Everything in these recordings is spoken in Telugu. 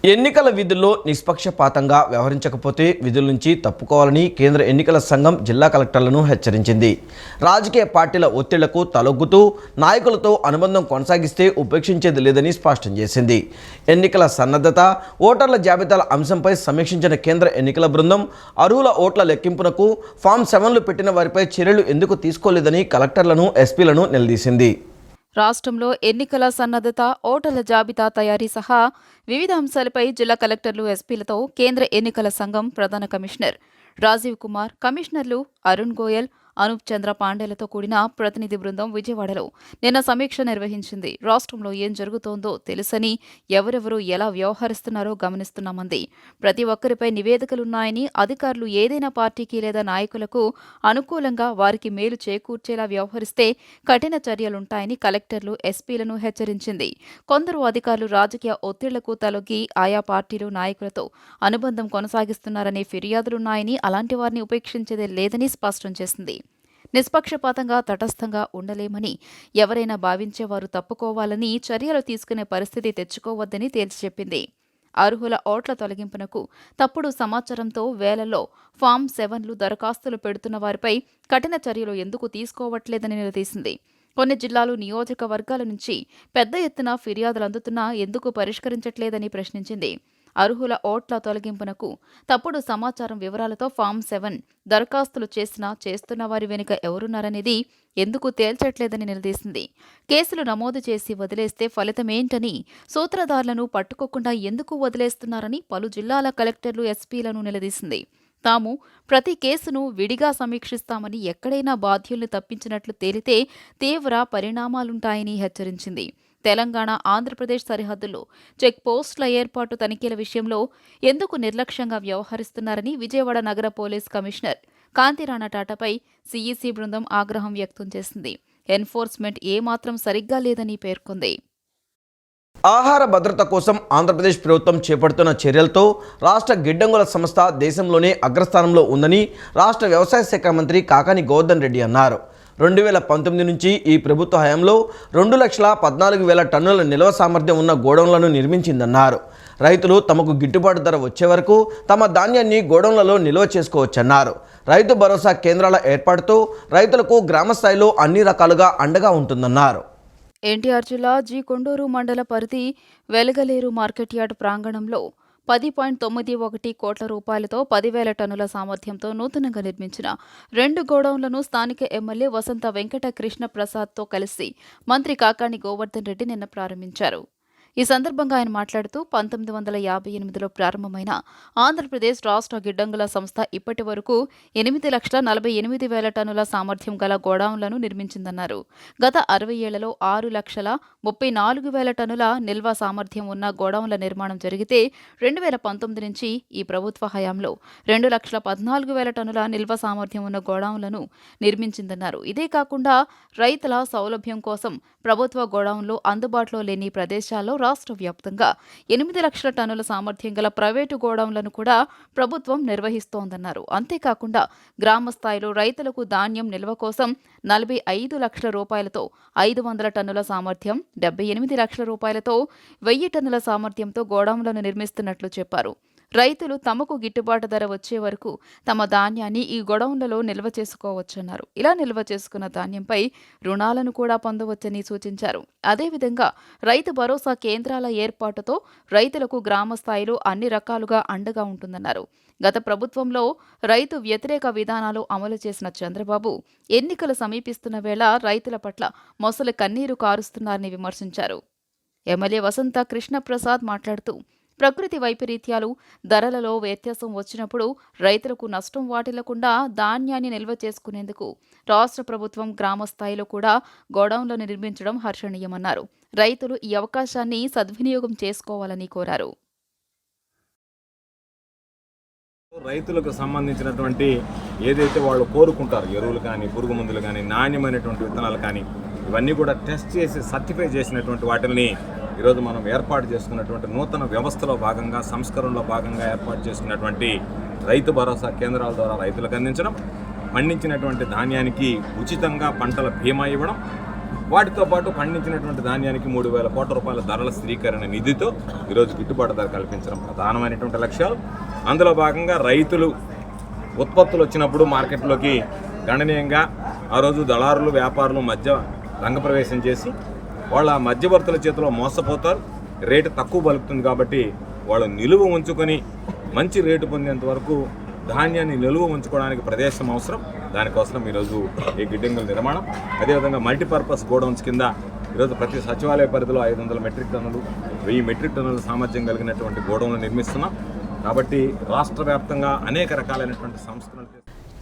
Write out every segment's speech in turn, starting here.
ఎన్నికల విధుల్లో నిష్పక్షపాతంగా వ్యవహరించకపోతే విధుల నుంచి తప్పుకోవాలని కేంద్ర ఎన్నికల సంఘం జిల్లా కలెక్టర్లను హెచ్చరించింది. రాజకీయ పార్టీల ఒత్తిళ్లకు తలొగ్గుతూ నాయకులతో అనుబంధం కొనసాగిస్తే ఉపేక్షించేది లేదని స్పష్టం చేసింది. ఎన్నికల సన్నద్ధత, ఓటర్ల జాబితాల అంశంపై సమీక్షించిన కేంద్ర ఎన్నికల బృందం అర్హుల ఓట్ల లెక్కింపునకు ఫామ్ 7లు పెట్టిన వారిపై చర్యలు ఎందుకు తీసుకోలేదని కలెక్టర్లను, ఎస్పీలను నిలదీసింది. రాష్ట్రంలో ఎన్నికల సన్నద్ధత, ఓటర్ల జాబితా తయారీ సహా వివిధ అంశాలపై జిల్లా కలెక్టర్లు, ఎస్పీలతో కేంద్ర ఎన్నికల సంఘం ప్రధాన కమిషనర్ రాజీవ్ కుమార్, కమిషనర్లు అరుణ్ గోయల్, అనూప్ చంద్ర పాండేలతో కూడిన ప్రతినిధి బృందం విజయవాడలో నిన్న సమీక్ష నిర్వహించింది. రాష్ట్రంలో ఏం జరుగుతోందో తెలుసని, ఎవరెవరు ఎలా వ్యవహరిస్తున్నారో గమనిస్తున్నామంది. ప్రతి ఒక్కరిపై నివేదికలున్నాయని, అధికారులు ఏదైనా పార్టీకి లేదా నాయకులకు అనుకూలంగా వారికి మేలు చేకూర్చేలా వ్యవహరిస్తే కఠిన చర్యలుంటాయని కలెక్టర్లు, ఎస్పీలను హెచ్చరించింది. కొందరు అధికారులు రాజకీయ ఒత్తిళ్లకు తలొగ్గి ఆయా పార్టీలు, నాయకులతో అనుబంధం కొనసాగిస్తున్నారనే ఫిర్యాదులున్నాయని, అలాంటి వారిని ఉపేక్షించేదే లేదని స్పష్టం చేసింది. నిష్పక్షపాతంగా, తటస్థంగా ఉండలేమని, ఎవరైనా భావించేవారు తప్పుకోవాలని, చర్యలు తీసుకునే పరిస్థితి తెచ్చుకోవద్దని తేల్చి చెప్పింది. అర్హుల ఓట్ల తొలగింపునకు తప్పుడు సమాచారంతో వేలలో ఫామ్ 7లు దరఖాస్తులు పెడుతున్న వారిపై కఠిన చర్యలు ఎందుకు తీసుకోవట్లేదని నిలదీసింది. కొన్ని జిల్లాలు, నియోజకవర్గాల నుంచి పెద్ద ఎత్తున ఫిర్యాదులు అందుతున్నా ఎందుకు పరిష్కరించట్లేదని ప్రశ్నించింది. అర్హుల ఓట్ల తొలగింపునకు తప్పుడు సమాచారం వివరాలతో ఫామ్ 7 దరఖాస్తులు చేస్తున్న వారి వెనుక ఎవరున్నారనేది ఎందుకు తేల్చట్లేదని నిలదీసింది. కేసులు నమోదు చేసి వదిలేస్తే ఫలితమేంటని, సూత్రధారులను పట్టుకోకుండా ఎందుకు వదిలేస్తున్నారని పలు జిల్లాల కలెక్టర్లు, ఎస్పీలను నిలదీసింది. తాము ప్రతి కేసును విడిగా సమీక్షిస్తామని, ఎక్కడైనా బాధ్యుల్ని తప్పించినట్లు తేలితే తీవ్ర పరిణామాలుంటాయని హెచ్చరించింది. తెలంగాణ, ఆంధ్రప్రదేశ్ సరిహద్దుల్లో చెక్ పోస్టుల ఏర్పాటు, తనిఖీల విషయంలో ఎందుకు నిర్లక్ష్యంగా వ్యవహరిస్తున్నారని విజయవాడ నగర పోలీస్ కమిషనర్ కాంతిరాణా టాటాపై సీఈసీ బృందం ఆగ్రహం వ్యక్తం చేసింది. ఎన్ఫోర్స్మెంట్ ఏమాత్రం సరిగ్గా లేదని పేర్కొంది. ఆహార భద్రత కోసం ఆంధ్రప్రదేశ్ ప్రభుత్వం చేపడుతున్న చర్యలతో రాష్ట్ర గిడ్డంగుల సంస్థ దేశంలోనే అగ్రస్థానంలో ఉందని రాష్ట్ర వ్యవసాయ శాఖ మంత్రి కాకాని గోవర్ధన్ రెడ్డి అన్నారు. 2019 నుంచి ఈ ప్రభుత్వ హయాంలో 2,14,000 టన్నుల నిల్వ సామర్థ్యం ఉన్న గోడౌన్లను నిర్మించిందన్నారు. రైతులు తమకు గిట్టుబాటు ధర వచ్చే వరకు తమ ధాన్యాన్ని గోడౌన్లలో నిల్వ చేసుకోవచ్చన్నారు. రైతు భరోసా కేంద్రాల ఏర్పాటుతో రైతులకు గ్రామస్థాయిలో అన్ని రకాలుగా అండగా ఉంటుందన్నారు. ఎన్టీఆర్ జిల్లా జి కొండూరు మండల పరిధి వెలగలేరు మార్కెట్ యార్డ్ ప్రాంగణంలో 10.91 కోట్ల రూపాయలతో 10,000 టన్నుల సామర్థ్యంతో నూతనంగా నిర్మించిన 2 గోడౌన్లను స్థానిక ఎమ్మెల్యే వసంత వెంకట కృష్ణ ప్రసాద్తో కలిసి మంత్రి కాకాని గోవర్ధన్ రెడ్డి నిన్న ప్రారంభించారు. ఈ సందర్భంగా ఆయన మాట్లాడుతూ 1958లో ప్రారంభమైన ఆంధ్రప్రదేశ్ రాష్ట్ర గిడ్డంగుల సంస్థ ఇప్పటి వరకు 8,48,000 టన్నుల సామర్థ్యం గల గోడౌన్లను నిర్మించిందన్నారు. గత 60 ఏళ్లలో 6,34,000 టన్నుల నిల్వ సామర్థ్యం ఉన్న గోడౌన్ల నిర్మాణం జరిగితే 2019 నుంచి ఈ ప్రభుత్వ హయాంలో 2,14,000 టన్నుల నిల్వ సామర్థ్యం ఉన్న గోడౌన్లను నిర్మించిందన్నారు. ఇదే కాకుండా రైతుల సౌలభ్యం కోసం ప్రభుత్వ గోడౌన్లు అందుబాటులో లేని ప్రదేశాల్లో రాష్ట్ర వ్యాప్తంగా 8 లక్షల టన్నుల సామర్థ్యం గల ప్రైవేటు గోడౌన్లను కూడా ప్రభుత్వం నిర్వహిస్తోందన్నారు. అంతేకాకుండా గ్రామ స్థాయిలో రైతులకు ధాన్యం నిల్వ కోసం 45 లక్షల రూపాయలతో 500 టన్నుల సామర్థ్యం, 78 లక్షల రూపాయలతో 1000 టన్నుల సామర్థ్యంతో గోడౌన్లను నిర్మిస్తున్నట్లు చెప్పారు. రైతులు తమకు గిట్టుబాటు ధర వచ్చే వరకు తమ ధాన్యాన్ని ఈ గోడౌన్లలో నిల్వ చేసుకోవచ్చన్నారు. ఇలా నిల్వ చేసుకున్న ధాన్యంపై రుణాలను కూడా పొందవచ్చని సూచించారు. అదేవిధంగా రైతు భరోసా కేంద్రాల ఏర్పాటుతో రైతులకు గ్రామ స్థాయిలో అన్ని రకాలుగా అండగా ఉంటుందన్నారు. గత ప్రభుత్వంలో రైతు వ్యతిరేక విధానాలు అమలు చేసిన చంద్రబాబు ఎన్నికలు సమీపిస్తున్న వేళ రైతుల పట్ల మొసలి కన్నీరు కారుస్తున్నారని విమర్శించారు. ఎమ్మెల్యే వసంత కృష్ణప్రసాద్ మాట్లాడుతూ ప్రకృతి వైపరీత్యాలు, ధరలలో వ్యత్యాసం వచ్చినప్పుడు రైతులకు నష్టం వాటిల్లకుండా ధాన్యాన్ని నిల్వ చేసుకునేందుకు రాష్ట్ర ప్రభుత్వం గ్రామ స్థాయిలో కూడా గోడౌన్లను నిర్మించడం హర్షణీయమన్నారు. రైతులు ఈ అవకాశాన్ని సద్వినియోగం చేసుకోవాలని కోరారు. రైతులకు సంబంధించినటువంటి ఏదైతే వాళ్ళు కోరుకుంటారు, ఎరువులు కానీ, పురుగు మందులు కానీ, నాణ్యమైనటువంటి విత్తనాలు కానీ, ఇవన్నీ కూడా టెస్ట్ చేసి సర్టిఫై చేసినటువంటి వాటిని ఈరోజు మనం ఏర్పాటు చేసుకున్నటువంటి నూతన వ్యవస్థలో భాగంగా, సంస్కరణలో భాగంగా ఏర్పాటు చేసుకున్నటువంటి రైతు భరోసా కేంద్రాల ద్వారా రైతులకు అందించడం, పండించినటువంటి ధాన్యానికి ఉచితంగా పంటల బీమా ఇవ్వడం, వాటితో పాటు పండించినటువంటి ధాన్యానికి 3,000 కోట్ల రూపాయల ధరల స్థిరీకరణ నిధితో ఈరోజు గిట్టుబాటు ధర కల్పించడం ప్రధానమైనటువంటి లక్ష్యాలు. అందులో భాగంగా రైతులు ఉత్పత్తులు వచ్చినప్పుడు మార్కెట్లోకి గణనీయంగా ఆ రోజు దళారులు వ్యాపారులు మధ్య రంగప్రవేశం చేసి వాళ్ళ మధ్యవర్తుల చేతిలో మోసపోతారు, రేటు తక్కువ పలుకుతుంది. కాబట్టి వాళ్ళు నిలువ ఉంచుకొని మంచి రేటు పొందేంత వరకు ధాన్యాన్ని నిలువ ఉంచుకోవడానికి ప్రదేశం అవసరం. దానికోసం ఈరోజు ఈ గిడ్డంగుల నిర్మాణం, అదేవిధంగా మల్టీపర్పస్ గోడౌన్స్ కింద ఈరోజు ప్రతి సచివాలయ పరిధిలో 500 మెట్రిక్ టన్నులు 1000 మెట్రిక్ టన్నుల సామర్థ్యం కలిగినటువంటి గోడౌన్లు నిర్మిస్తున్నాం. కాబట్టి రాష్ట్ర వ్యాప్తంగా అనేక రకాలైనటువంటి సంస్థలు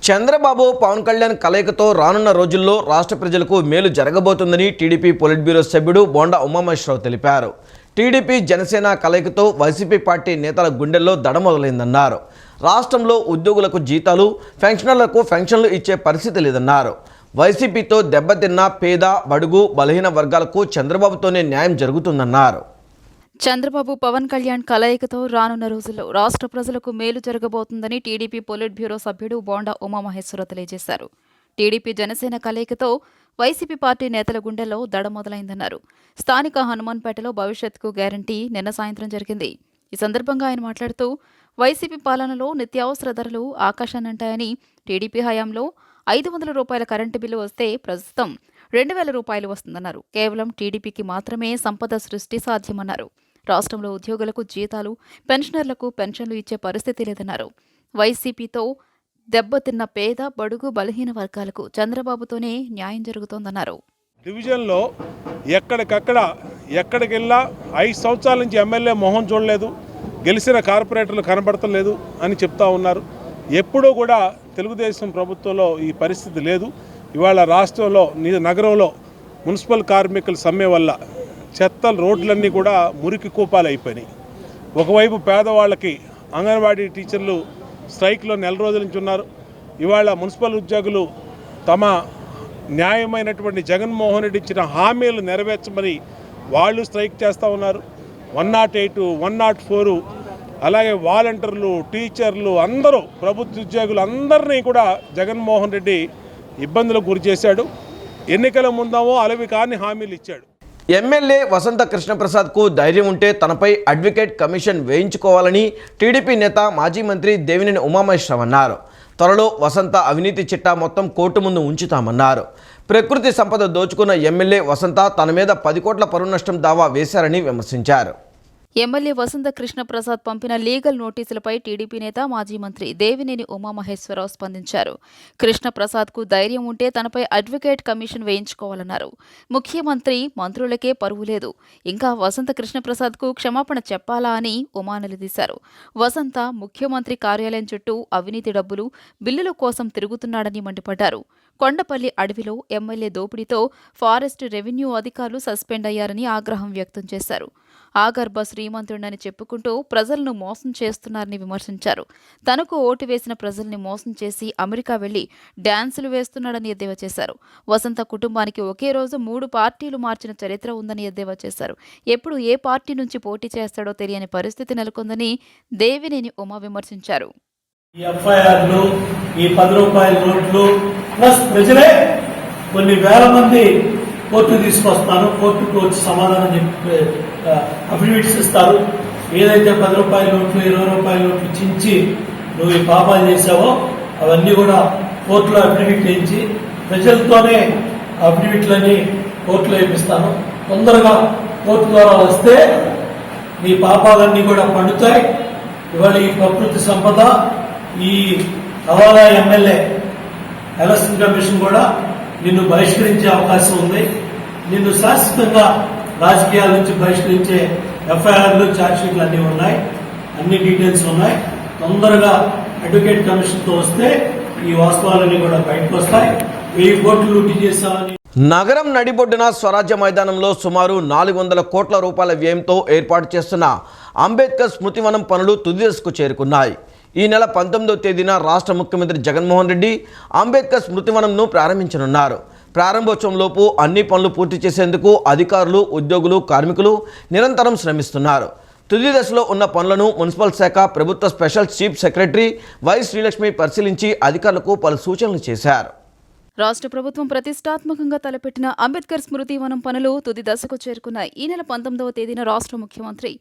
చంద్రబాబు పవన్ కళ్యాణ్ కలయికతో రానున్న రోజుల్లో రాష్ట్ర ప్రజలకు మేలు జరగబోతుందని టీడీపీ పొలిట్ బ్యూరో సభ్యుడు బోండా ఉమామహేశ్వరరావు తెలిపారు. టీడీపీ జనసేన కలయికతో వైసీపీ పార్టీ నేతల గుండెల్లో దడ మొదలైందన్నారు. రాష్ట్రంలో ఉద్యోగులకు జీతాలు, పెన్షనర్లకు పెన్షన్లు ఇచ్చే పరిస్థితి లేదన్నారు. వైసీపీతో దెబ్బతిన్న పేద, బడుగు, బలహీన వర్గాలకు చంద్రబాబుతోనే న్యాయం జరుగుతుందన్నారు. చంద్రబాబు పవన్ కళ్యాణ్ కలయికతో రానున్న రోజుల్లో రాష్ట్ర ప్రజలకు మేలు జరగబోతుందని టీడీపీ పొలిట్ బ్యూరో సభ్యుడు బోండా ఉమామహేశ్వరరావు తెలియజేశారు. టీడీపీ జనసేన కలయికతో వైసీపీ పార్టీ నేతల గుండెల్లో దడ మొదలైందన్నారు. స్థానిక హనుమాన్పేటలో భవిష్యత్తుకు గ్యారంటీ నిన్న సాయంత్రం జరిగింది. ఈ సందర్భంగా ఆయన మాట్లాడుతూ వైసీపీ పాలనలో నిత్యావసర ధరలు ఆకాశాన్నంటాయని, టీడీపీ హయాంలో 500 రూపాయల కరెంటు బిల్లు వస్తే ప్రస్తుతం 2,000 రూపాయలు వస్తుందన్నారు. కేవలం టీడీపీకి మాత్రమే సంపద సృష్టి సాధ్యమన్నారు. రాష్ట్రంలో ఉద్యోగులకు జీతాలు, పెన్షనర్లకు పెన్షన్లు ఇచ్చే పరిస్థితి లేదన్నారు. వైసీపీతో దెబ్బతిన్న పేద, బడుగు, బలహీన వర్గాలకు చంద్రబాబుతోనే న్యాయం జరుగుతోందన్నారు. డివిజన్లో ఎక్కడికెళ్ళా 5 సంవత్సరాల నుంచి ఎమ్మెల్యే మొహం చూడలేదు, గెలిచిన కార్పొరేటర్లు కనబడతలేదు అని చెప్తా ఉన్నారు. ఎప్పుడూ కూడా తెలుగుదేశం ప్రభుత్వంలో ఈ పరిస్థితి లేదు. ఇవాళ రాష్ట్రంలో నగరంలో మున్సిపల్ కార్మికుల సమ్మె వల్ల చెత్త రోడ్లన్నీ కూడా మురికి కూపాలు అయిపోయినాయి. ఒకవైపు పేదవాళ్ళకి అంగన్వాడీ టీచర్లు స్ట్రైక్లో నెల రోజుల నుంచి ఉన్నారు. ఇవాళ మున్సిపల్ ఉద్యోగులు తమ న్యాయమైనటువంటి జగన్మోహన్ రెడ్డి ఇచ్చిన హామీలు నెరవేర్చమని వాళ్ళు స్ట్రైక్ చేస్తూ ఉన్నారు. 108, 104 అలాగే వాలంటీర్లు, టీచర్లు అందరూ ప్రభుత్వ ఉద్యోగులు అందరినీ కూడా జగన్మోహన్ రెడ్డి ఇబ్బందులకు గురి చేశాడు. ఎన్నికల ముందేమో అలవి కాని హామీలు ఇచ్చాడు. ఎమ్మెల్యే వసంత కృష్ణప్రసాద్కు ధైర్యం ఉంటే తనపై అడ్వకేట్ కమిషన్ వేయించుకోవాలని టీడీపీ నేత మాజీ మంత్రి దేవినేని ఉమామహేశ్వరరావు అన్నారు. త్వరలో వసంత అవినీతి చిట్టా మొత్తం కోర్టు ముందు ఉంచుతామన్నారు. ప్రకృతి సంపద దోచుకున్న ఎమ్మెల్యే వసంత తన మీద 10 కోట్ల పరువు నష్టం దావా వేశారని విమర్శించారు. ఎమ్మెల్యే వసంత కృష్ణప్రసాద్ పంపిన లీగల్ నోటీసులపై టీడీపీ నేత మాజీ మంత్రి దేవినేని ఉమామహేశ్వరరావు స్పందించారు. కృష్ణప్రసాద్కు ధైర్యం ఉంటే తనపై అడ్వకేట్ కమిషన్ వేయించుకోవాలన్నారు. ముఖ్యమంత్రి, మంత్రులకే పరువు లేదు, ఇంకా వసంత కృష్ణప్రసాద్కు క్షమాపణ చెప్పాలా అని ఉమా నిలదీశారు. వసంత ముఖ్యమంత్రి కార్యాలయం చుట్టూ అవినీతి డబ్బులు, బిల్లుల కోసం తిరుగుతున్నాడని మండిపడ్డారు. కొండపల్లి అడవిలో ఎమ్మెల్యే దోపిడీతో ఫారెస్ట్, రెవెన్యూ అధికారులు సస్పెండ్ అయ్యారని ఆగ్రహం వ్యక్తం చేశారు. ఆగర్భ శ్రీమంతుడని చెప్పుకుంటూ ప్రజలను మోసం చేస్తున్నారని విమర్శించారు. తనకు ఓటు వేసిన ప్రజల్ని మోసం చేసి అమెరికా వెళ్లి డ్యాన్సులు వేస్తున్నాడని ఎద్దేవా చేశారు. వసంత కుటుంబానికి ఒకే రోజు 3 పార్టీలు మార్చిన చరిత్ర ఉందని ఎద్దేవా చేశారు. ఎప్పుడు ఏ పార్టీ నుంచి పోటీ చేస్తాడో తెలియని పరిస్థితి నెలకొందని దేవినేని ఉమా విమర్శించారు. ఈ ఎఫ్ఐఆర్లు, ఈ 10 రూపాయల నోట్లు ప్లస్ ప్రజలే కొన్ని వేల మంది కోర్టు తీసుకొస్తారు, కోర్టుకు వచ్చి సమాధానం చెప్పి అఫిడవిట్స్ ఇస్తారు. ఏదైతే 10 రూపాయల నోట్లు, 20 రూపాయల నోట్లు చించి నువ్వు ఈ పాపాలు చేసావో అవన్నీ కూడా కోర్టులో అఫిడవిట్ వేయించి ప్రజలతోనే అఫిడవిట్లని కోర్టులో వేపిస్తాను. తొందరగా కోర్టు ద్వారా వస్తే నీ పాపాలన్నీ కూడా పండుతాయి. ఇవాళ ఈ ప్రకృతి సంపద, ఈ హవాలా ఎమ్మెల్యే ఎలక్షన్ కమిషన్ కూడా నిన్ను బహిష్కరించే అవకాశం ఉంది. నిన్ను శాశ్వతంగా రాజకీయాల నుంచి బహిష్కరించే ఎఫ్ఐఆర్లు, ఛార్జ్షీట్లు అన్నీ ఉన్నాయి, అన్ని డీటెయిల్స్ ఉన్నాయి. తొందరగా అడ్వకేట్ కమిషన్తో వస్తే ఈ వాస్తవాలన్నీ కూడా బయటకు వస్తాయి. 1000 కోట్లు లూటీ చేశామని నగరం నడిబొడ్డున స్వరాజ్య మైదానంలో సుమారు 400 కోట్ల రూపాయల వ్యయంతో ఏర్పాటు చేస్తున్న అంబేద్కర్ స్మృతివనం పనులు తుది దశకు చేరుకున్నాయి. ఈ నెల 19వ తేదీన రాష్ట్ర ముఖ్యమంత్రి జగన్మోహన్ రెడ్డి అంబేద్కర్ స్మృతివనంను ప్రారంభించనున్నారు. ప్రారంభోత్సవంలోపు అన్ని పనులు పూర్తి చేసేందుకు అధికారులు, ఉద్యోగులు, కార్మికులు నిరంతరం శ్రమిస్తున్నారు. తుది దశలో ఉన్న పనులను మున్సిపల్ శాఖ ప్రభుత్వ special chief secretary Y Srilakshmi పరిశీలించి అధికారులకు పలు సూచనలు చేశారు. రాష్ట్ర ప్రభుత్వం ప్రతిష్టాత్మకంగా తలపెట్టిన అంబేద్కర్ స్మృతి వనం పనులు తుది దశకు చేరుకున్నాయి. ఈ నెల 19వ తేదీన రాష్ట్ర ముఖ్యమంత్రి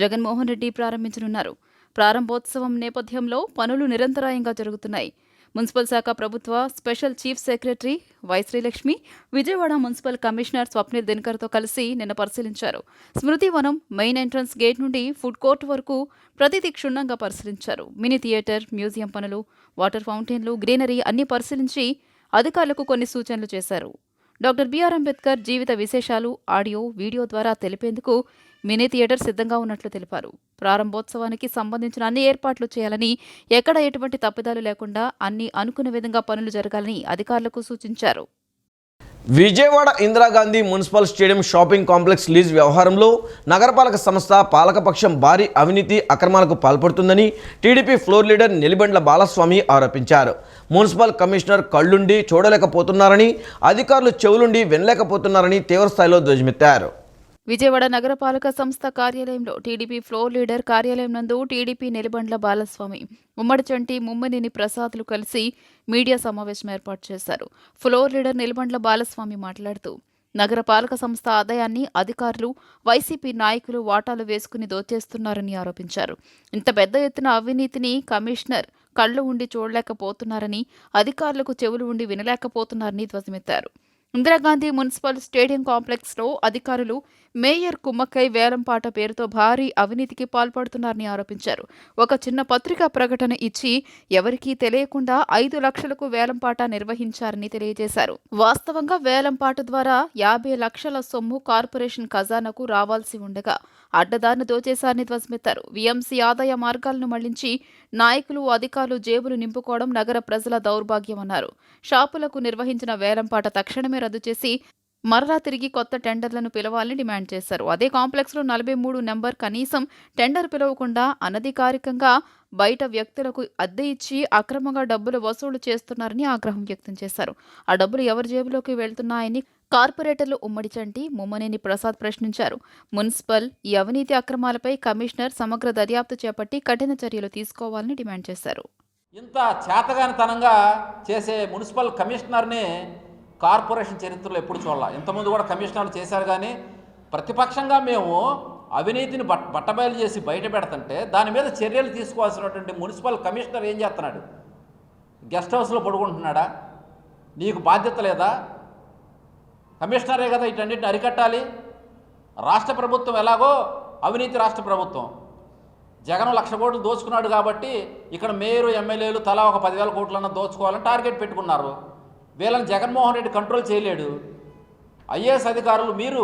జగన్మోహన్ రెడ్డి ప్రారంభించనున్నారు. ప్రారంభోత్సవం నేపథ్యంలో పనులు నిరంతరాయంగా జరుగుతున్నాయి. మున్సిపల్ శాఖ ప్రభుత్వ special chief secretary Y Srilakshmi Vijayawada municipal commissioner Swapnil దినకర్తో కలిసి నిన్న పరిశీలించారు. Smriti Vanam main entrance gate నుండి ఫుడ్ కోర్టు వరకు ప్రతిదీ క్షుణ్ణంగా పరిశీలించారు. మినీ థియేటర్, మ్యూజియం పనులు, వాటర్ ఫౌంటైన్లు, గ్రీనరీ అన్ని పరిశీలించి అధికారులకు కొన్ని సూచనలు చేశారు. డాక్టర్ బిఆర్ అంబేద్కర్ జీవిత విశేషాలు ఆడియో, వీడియో ద్వారా తెలిపేందుకు మినీ థియేటర్ సిద్ధంగా ఉన్నట్లు తెలిపారు. ప్రారంభోత్సవానికి సంబంధించిన అన్ని ఏర్పాట్లు చేయాలని, ఎక్కడ ఎటువంటి తప్పిదాలు లేకుండా అన్ని అనుకున్న విధంగా పనులు జరగాలని అధికారులకు సూచించారు. Vijayawada Indira Gandhi municipal stadium shopping complex lease వ్యవహారంలో నగరపాలక సంస్థ పాలకపక్షం భారీ అవినీతి అక్రమాలకు పాల్పడుతుందని TDP floor leader Nelibandla Balaswamy ఆరోపించారు. మున్సిపల్ కమిషనర్ కళ్లుండి చూడలేకపోతున్నారని, అధికారులు చెవులుండి వినలేకపోతున్నారని తీవ్రస్థాయిలో ధ్వజమెత్తారు. విజయవాడ నగరపాలక సంస్థ కార్యాలయంలో టీడీపీ ఫ్లోర్ లీడర్ కార్యాలయం నందు టీడీపీ నెలిబండ్ల బాలస్వామి, ఉమ్మడి చంటి ముమ్మనేని ప్రసాద్లు కలిసి మీడియా సమావేశం ఏర్పాటు చేశారు. ఫ్లోర్ లీడర్ నెలిబండ్ల బాలస్వామి మాట్లాడుతూ, నగరపాలక సంస్థ ఆదాయాన్ని అధికారులు, వైసీపీ నాయకులు వాటాలు వేసుకుని దోచేస్తున్నారని ఆరోపించారు. ఇంత పెద్ద ఎత్తున అవినీతిని కమిషనర్ కళ్ళు ఉండి చూడలేకపోతున్నారని, అధికారులకు చెవులు ఉండి వినలేకపోతున్నారని ధ్వజమెత్తారు. ఇందిరాగాంధీ మున్సిపల్ స్టేడియం కాంప్లెక్స్లో అధికారులు మేయర్ కుమ్మక్కై వేలంపాట పేరుతో భారీ అవినీతికి పాల్పడుతున్నారని ఆరోపించారు. ఒక చిన్న పత్రికా ప్రకటన ఇచ్చి ఎవరికీ తెలియకుండా 5 లక్షలకు వేలంపాట నిర్వహించారని తెలియజేశారు. వాస్తవంగా వేలంపాట ద్వారా 50 లక్షల సొమ్ము కార్పొరేషన్ ఖజానాకు రావాల్సి ఉండగా అడ్డదారిని దోచేశారని ధ్వజమెత్తారు. వీఎంసీ ఆదాయ మార్గాలను మళ్లించి నాయకులు, అధికారులు జేబులు నింపుకోవడం నగర ప్రజల దౌర్భాగ్యమన్నారు. షాపులకు నిర్వహించిన వేలంపాట తక్షణమే రద్దు చేసి మరలా తిరిగి కొత్త టెండర్లను పిలవాలని డిమాండ్ చేశారు. అదే కాంప్లెక్స్లో 43 నెంబర్ కనీసం టెండర్ పిలవకుండా అనధికారికంగా బయట వ్యక్తులకు అద్దె ఇచ్చి అక్రమంగా డబ్బులు వసూలు చేస్తున్నారని ఆగ్రహం వ్యక్తం చేశారు. ఆ డబ్బులు ఎవరి జేబులోకి వెళ్తున్నాయని కార్పొరేటర్లు ఉమ్మడి చంటి, ముమ్మనేని ప్రసాద్ ప్రశ్నించారు. మున్సిపల్ ఈ అవినీతి అక్రమాలపై కమిషనర్ సమగ్ర దర్యాప్తు చేపట్టి కఠిన చర్యలు తీసుకోవాలని డిమాండ్ చేశారు. ఇంత చేతగానితనంగా చేసే మున్సిపల్ కమిషనర్ని కార్పొరేషన్ చరిత్రలో ఎప్పుడు చూడాల. ఇంతకుముందు కూడా కమిషనర్లు చేశారు, కానీ ప్రతిపక్షంగా మేము అవినీతిని బట్టబయలు చేసి బయట పెడుతుంటే దాని మీద చర్యలు తీసుకోవాల్సినటువంటి మున్సిపల్ కమిషనర్ ఏం చేస్తున్నాడు? గెస్ట్ హౌస్లో పడుకుంటున్నాడా? నీకు బాధ్యత లేదా? కమిషనరే కదా వీటన్నిటిని అరికట్టాలి. రాష్ట్ర ప్రభుత్వం ఎలాగో అవినీతి రాష్ట్ర ప్రభుత్వం. జగన్ 1,00,000 కోట్లు దోచుకున్నాడు కాబట్టి ఇక్కడ మేయరు, ఎమ్మెల్యేలు తలా ఒక 10,000 కోట్లన్నా దోచుకోవాలని టార్గెట్ పెట్టుకున్నారు. వీళ్ళని జగన్మోహన్ రెడ్డి కంట్రోల్ చేయలేడు. ఐఏఎస్ అధికారులు, మీరు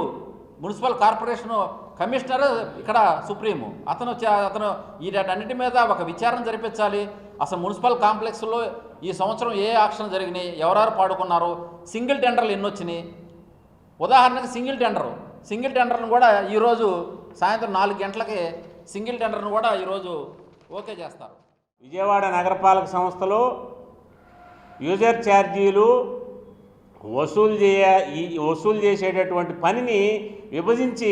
మున్సిపల్ కార్పొరేషన్ కమిషనర్, ఇక్కడ సుప్రీము, అతను వీటన్నిటి మీద ఒక విచారణ జరిపించాలి. అసలు మున్సిపల్ కాంప్లెక్స్లో ఈ సంవత్సరం ఏ ఆక్షన్ జరిగినాయి, ఎవరెవరు పాడుకున్నారు, సింగిల్ టెండర్లు ఎన్ని వచ్చినాయి? ఉదాహరణకు సింగిల్ టెండర్ను కూడా ఈరోజు సాయంత్రం 4 గంటలకి సింగిల్ టెండర్ను కూడా ఈరోజు ఓకే చేస్తారు. విజయవాడ నగరపాలక సంస్థలో యూజర్ ఛార్జీలు వసూలు చేసేటటువంటి పనిని విభజించి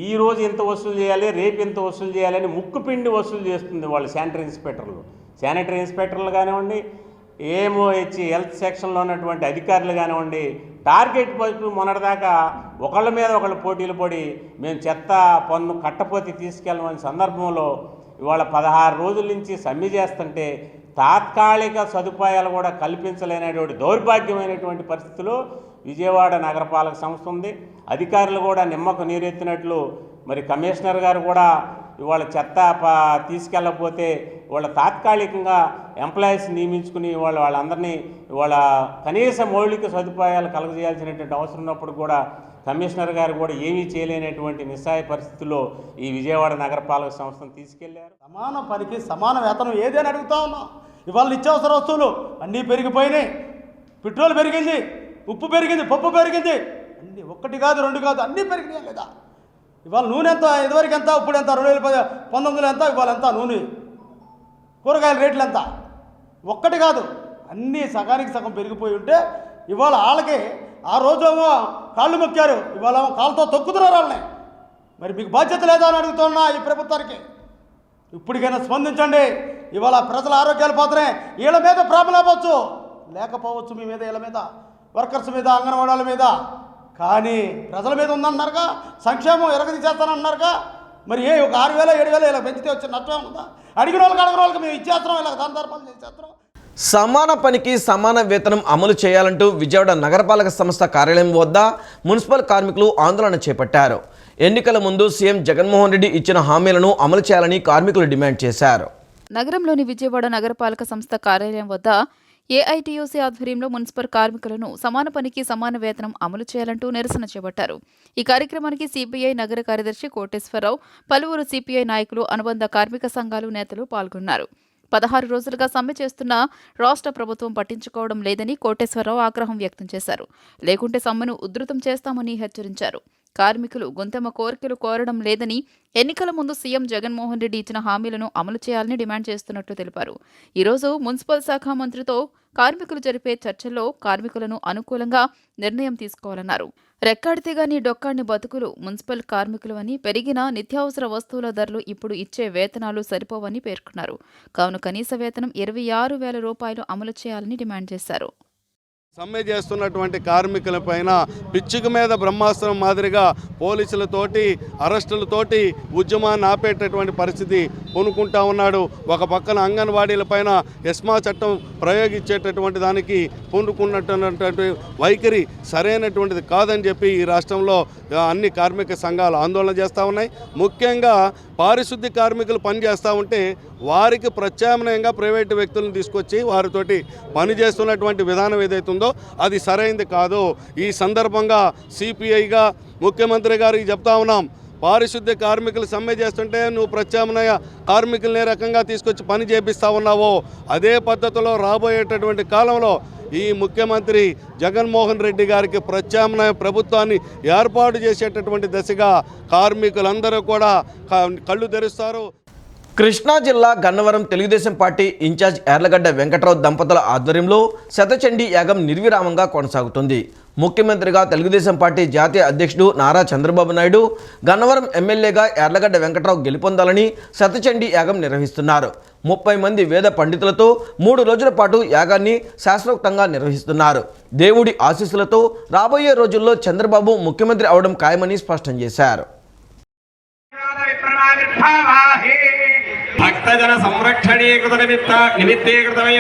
ఈరోజు ఎంత వసూలు చేయాలి, రేపు ఎంత వసూలు చేయాలని ముక్కుపిండి వసూలు చేస్తుంది వాళ్ళు శానిటరీ ఇన్స్పెక్టర్లు కానివ్వండి, ఏఎంఓహెచ్ హెల్త్ సెక్షన్లో ఉన్నటువంటి అధికారులు కానివ్వండి. టార్గెట్ పట్టు మొన్నటిదాకా ఒకళ్ళ మీద ఒకళ్ళు పోటీలు పడి మేము చెత్త పన్ను కట్టపోతే తీసుకెళ్ళమని సందర్భంలో ఇవాళ 16 రోజుల నుంచి సమ్మె చేస్తుంటే తాత్కాలిక సదుపాయాలు కూడా కల్పించలేనటువంటి దౌర్భాగ్యమైనటువంటి పరిస్థితిలో విజయవాడ నగరపాలక సంస్థ ఉంది. అధికారులు కూడా నిమ్మకు నీరెత్తినట్లు మరి కమిషనర్ గారు కూడా ఇవాళ చెత్త తీసుకెళ్ళకపోతే వాళ్ళ తాత్కాలికంగా ఎంప్లాయీస్ నియమించుకుని వాళ్ళందరినీ ఇవాళ కనీస మౌలిక సదుపాయాలు కలగజేయాల్సినటువంటి అవసరం ఉన్నప్పుడు కూడా కమిషనర్ గారు కూడా ఏమీ చేయలేనటువంటి నిస్సాయ పరిస్థితుల్లో ఈ విజయవాడ నగరపాలక సంస్థను తీసుకెళ్లారు. సమాన పనికి సమాన వేతనం ఏదని అడుగుతా ఉన్నాం. ఇవాళ నిత్యావసర వస్తువులు అన్నీ పెరిగిపోయినాయి. పెట్రోల్ పెరిగింది, ఉప్పు పెరిగింది, పప్పు పెరిగింది, అన్నీ 1 కాదు 2 కాదు అన్నీ పెరిగినాయి లేదా? ఇవాళ నూనె ఎంత, ఇదివరకు ఎంత, ఇప్పుడు ఎంత, 2019 ఎంత, ఇవాళ ఎంత నూనె, కూరగాయల రేట్లు ఎంత? 1 కాదు అన్నీ సగానికి సగం పెరిగిపోయి ఉంటే ఇవాళ వాళ్ళకి ఆ రోజేమో కాళ్ళు మొక్కారు, ఇవాళ కాళ్ళతో తొక్కుతున్నారు వాళ్ళని. మరి మీకు బాధ్యత లేదా అని అడుగుతున్నా ఈ ప్రభుత్వానికి. ఇప్పటికైనా స్పందించండి. ఇవాళ ప్రజల ఆరోగ్యాలు పోతున్నాయి, వీళ్ళ మీద ప్రాబ్లం అవ్వచ్చు. లేకపోవచ్చు మీ మీద, వీళ్ళ మీద, వర్కర్స్ మీద, అంగన్వాడీల మీద, కానీ ప్రజల మీద ఉందన్నారుగా, సంక్షేమం ఎరగదీసేస్తానన్నారుగా. మరి ఒక 6,000 7,000 ఇలా పెంచితే వచ్చే నష్టం ఉందా? అడిగిన వాళ్ళకి మేము ఇచ్చేస్తున్నాం, ఇలా దాని ధర్మాలు చేసేస్తున్నాం. సమాన పనికి సమాన వేతనం అమలు చేయాలంటూ విజయవాడ నగరపాలక సంస్థ కార్యాలయం వద్ద మున్సిపల్ కార్మికులు ఆందోళన చేపట్టారు. ఎన్నికల ముందు సీఎం జగన్మోహన్ రెడ్డి ఇచ్చిన హామీలను అమలు చేయాలని కార్మికులు డిమాండ్ చేశారు. నగరంలోని విజయవాడ నగరపాలక సంస్థ కార్యాలయం వద్ద ఏఐటీయూసీ ఆధ్వర్యంలో మున్సిపల్ కార్మికులను సమాన పనికి సమాన వేతనం అమలు చేయాలంటూ నిరసన చేపట్టారు. ఈ కార్యక్రమానికి సిపిఐ నగర కార్యదర్శి కోటేశ్వరరావు, పలువురు సిపిఐ నాయకులు, అనుబంధ కార్మిక సంఘాలు నేతలు పాల్గొన్నారు. 16 రోజులుగా సమ్మె చేస్తున్న రాష్ట్ర ప్రభుత్వం పట్టించుకోవడం లేదని కోటేశ్వరరావు ఆగ్రహం వ్యక్తం చేశారు. లేకుంటే సమ్మెను ఉధృతం చేస్తామని హెచ్చరించారు. కార్మికులు గొంతెమ్మ కోరికలు కోరడం లేదని, ఎన్నికల ముందు సీఎం జగన్మోహన్ రెడ్డి ఇచ్చిన హామీలను అమలు చేయాలని డిమాండ్ చేస్తున్నట్లు తెలిపారు. ఈరోజు మున్సిపల్ శాఖ మంత్రితో కార్మికులు జరిపే చర్చల్లో కార్మికులను అనుకూలంగా నిర్ణయం తీసుకోవాలన్నారు. రెక్కాడితే గాని డొక్కాడిని బతుకులు మున్సిపల్ కార్మికులు అని, పెరిగిన నిత్యావసర వస్తువుల ధరలు ఇప్పుడు ఇచ్చే వేతనాలు సరిపోవని పేర్కొన్నారు. కావున కనీస వేతనం 26,000 రూపాయలు అమలు చేయాలని డిమాండ్ చేశారు. సమ్మె చేస్తున్నటువంటి కార్మికుల పైన పిచ్చుక మీద బ్రహ్మాస్త్రం మాదిరిగా పోలీసులతోటి, అరెస్టులతోటి ఉద్యమాన్ని ఆపేటటువంటి పరిస్థితి పూనుకుంటా ఉన్నాడు. ఒక పక్కన అంగన్వాడీల పైన ఎస్మా చట్టం ప్రయోగించేటటువంటి దానికి పూనుకున్నటువంటి వైఖరి సరైనటువంటిది కాదని చెప్పి ఈ రాష్ట్రంలో అన్ని కార్మిక సంఘాలు ఆందోళన చేస్తూ ఉన్నాయి. ముఖ్యంగా పారిశుద్ధ్య కార్మికులు పనిచేస్తూ ఉంటే వారికి ప్రత్యామ్నాయంగా ప్రైవేటు వ్యక్తులను తీసుకొచ్చి వారితోటి పనిచేస్తున్నటువంటి విధానం ఏదైతుందో అది సరైనది కాదు. ఈ సందర్భంగా సిపిఐగా ముఖ్యమంత్రి గారికి చెప్తా ఉన్నాం, పారిశుద్ధ్య కార్మికులు సమ్మె చేస్తుంటే నువ్వు ప్రత్యామ్నాయ కార్మికులనే రకంగా తీసుకొచ్చి పని చేపిస్తూ ఉన్నావో అదే పద్ధతిలో రాబోయేటటువంటి కాలంలో ఈ ముఖ్యమంత్రి జగన్మోహన్ రెడ్డి గారికి ప్రత్యామ్నాయ ప్రభుత్వాన్ని ఏర్పాటు చేసేటటువంటి దశగా కార్మికులందరూ కూడా కళ్ళు తెరుస్తారు. కృష్ణా జిల్లా గన్నవరం తెలుగుదేశం పార్టీ ఇన్ఛార్జ్ యార్లగడ్డ వెంకట్రావు దంపతుల ఆధ్వర్యంలో శతచండీ యాగం నిర్విరామంగా కొనసాగుతుంది. ముఖ్యమంత్రిగా తెలుగుదేశం పార్టీ జాతీయ అధ్యక్షుడు నారా చంద్రబాబు నాయుడు, గన్నవరం ఎమ్మెల్యేగా యార్లగడ్డ వెంకట్రావు గెలుపొందాలని శతచండీ యాగం నిర్వహిస్తున్నారు. 30 మంది వేద పండితులతో 3 రోజుల పాటు యాగాన్ని శాస్త్రోక్తంగా నిర్వహిస్తున్నారు. దేవుడి ఆశీస్సులతో రాబోయే రోజుల్లో చంద్రబాబు ముఖ్యమంత్రి అవడం ఖాయమని స్పష్టం చేశారు. భక్తజన సంరక్షణీకృత నిమిత్తీకృతమై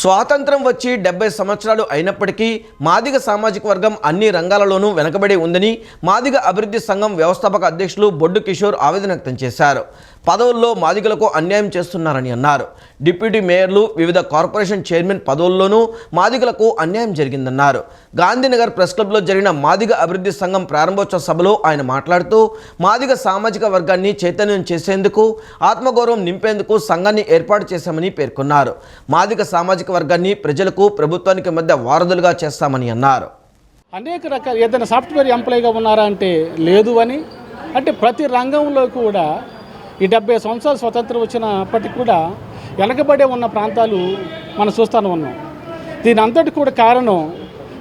స్వాతంత్రం వచ్చి 70 సంవత్సరాలు అయినప్పటికీ మాదిగ సామాజిక వర్గం అన్ని రంగాలలోనూ వెనకబడి ఉందని మాదిగ అభివృద్ధి సంఘం వ్యవస్థాపక అధ్యక్షులు బొడ్డు కిషోర్ ఆవేదన వ్యక్తం చేశారు. పదవుల్లో మాదిగలకు అన్యాయం చేస్తున్నారని అన్నారు. డిప్యూటీ మేయర్లు, వివిధ కార్పొరేషన్ చైర్మన్ పదవుల్లోనూ మాదిగలకు అన్యాయం జరిగిందన్నారు. గాంధీనగర్ ప్రెస్ క్లబ్లో జరిగిన మాదిగ అభివృద్ధి సంఘం ప్రారంభోత్సవ సభలో ఆయన మాట్లాడుతూ మాదిగ సామాజిక వర్గాన్ని చైతన్యం చేసేందుకు, ఆత్మగౌరవం నింపేందుకు సంఘాన్ని ఏర్పాటు చేశామని పేర్కొన్నారు. మాదిగ సామాజిక వర్గాన్ని ప్రజలకు, ప్రభుత్వానికి మధ్య వారధులుగా చేస్తామని అన్నారు. అనేక రకాల ఏదైనా సాఫ్ట్వేర్ ఎంప్లాయీగా ఉన్నారా అంటే లేదు అని, అంటే ప్రతి రంగంలో కూడా ఈ 70 సంవత్సరాలు స్వతంత్రం వచ్చినప్పటికి కూడా వెనకబడే ఉన్న ప్రాంతాలు మనం చూస్తూనే ఉన్నాం. దీని అంతటి కూడా కారణం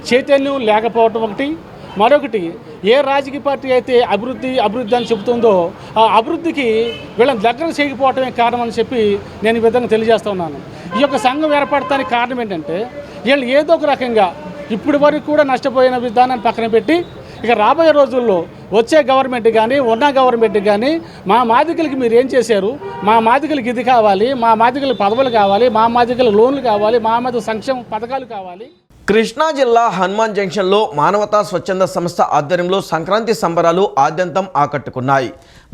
చైతన్యం లేకపోవటం ఒకటి, మరొకటి ఏ రాజకీయ పార్టీ అయితే అభివృద్ధి అని చెబుతుందో ఆ అభివృద్ధికి వీళ్ళని దగ్గర చేయకపోవటమే కారణం అని చెప్పి నేను ఈ విధంగా తెలియజేస్తూ ఉన్నాను. ఈ యొక్క సంఘం ఏర్పడటానికి కారణం ఏంటంటే వీళ్ళు ఏదో ఒక రకంగా ఇప్పటి వరకు కూడా నష్టపోయిన విధానాన్ని పక్కన పెట్టి ఇక రాబోయే రోజుల్లో వచ్చే గవర్నమెంట్ కానీ ఉన్న గవర్నమెంట్ కానీ మా మాదిగలకి మీరు ఏం చేశారు, మా మాదిగలకి ఇది కావాలి, మా మాదిగలకి పదవులు కావాలి, మా మాదిగలకు లోన్లు కావాలి, మా మాదిగ సంక్షేమ పథకాలు కావాలి. కృష్ణా జిల్లా హనుమాన్ జంక్షన్లో మానవతా స్వచ్ఛంద సంస్థ ఆధ్వర్యంలో సంక్రాంతి సంబరాలు ఆద్యంతం ఆకట్టుకున్నాయి.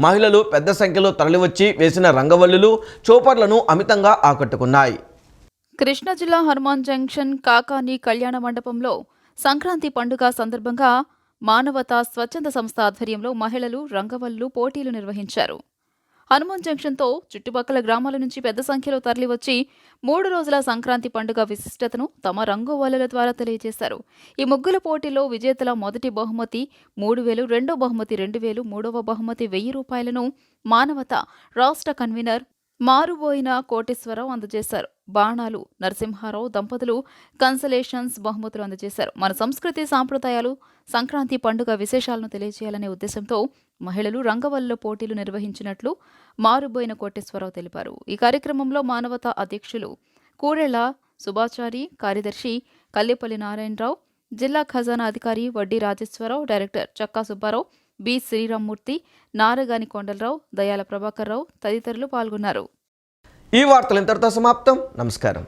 మహిళలు పెద్ద సంఖ్యలో తరలివచ్చి వేసిన రంగవల్లులు, చోపర్లను అమితంగా ఆకట్టుకున్నాయి. కృష్ణా జిల్లా హనుమాన్ జంక్షన్ కాకాని కళ్యాణ మండపంలో సంక్రాంతి పండుగ సందర్భంగా మానవతా స్వచ్ఛంద సంస్థ ఆధ్వర్యంలో మహిళలు రంగవల్లు పోటీలు నిర్వహించారు. హనుమాన్ జంక్షన్తో చుట్టుపక్కల గ్రామాల నుంచి పెద్ద సంఖ్యలో తరలివచ్చి 3 రోజుల సంక్రాంతి పండుగ విశిష్టతను తమ రంగువల్లుల ద్వారా తెలియజేశారు. ఈ ముగ్గుల పోటీలో విజేతల మొదటి బహుమతి 3,000, రెండో బహుమతి 2,000, మూడవ బహుమతి 1,000 రూపాయలను మానవత రాష్ట్ర కన్వీనర్ మారుబోయిన కోటేశ్వరరావు అందజేశారు. బాణాలు నరసింహారావు దంపతులు కన్సలేషన్స్ బహుమతులు అందజేశారు. మన సంస్కృతి సాంప్రదాయాలు, సంక్రాంతి పండుగ విశేషాలను తెలియజేయాలనే ఉద్దేశంతో మహిళలు రంగవల్లుల పోటీలు నిర్వహించినట్లు మారుబోయిన కోటేశ్వరరావు తెలిపారు. ఈ కార్యక్రమంలో మానవతా అధ్యక్షులు కూరెళ్ల సుభాచారి, కార్యదర్శి కల్లేపల్లి నారాయణరావు, జిల్లా ఖజానా అధికారి వడ్డీ రాజేశ్వరరావు, డైరెక్టర్ చక్కా సుబ్బారావు, బి శ్రీరామ్మూర్తి, నారగాని కొండలరావు, దయాల ప్రభాకర్ రావు తదితరులు పాల్గొన్నారు. ఈ వార్తలు ఇంతటితో సమాప్తం. నమస్కారం.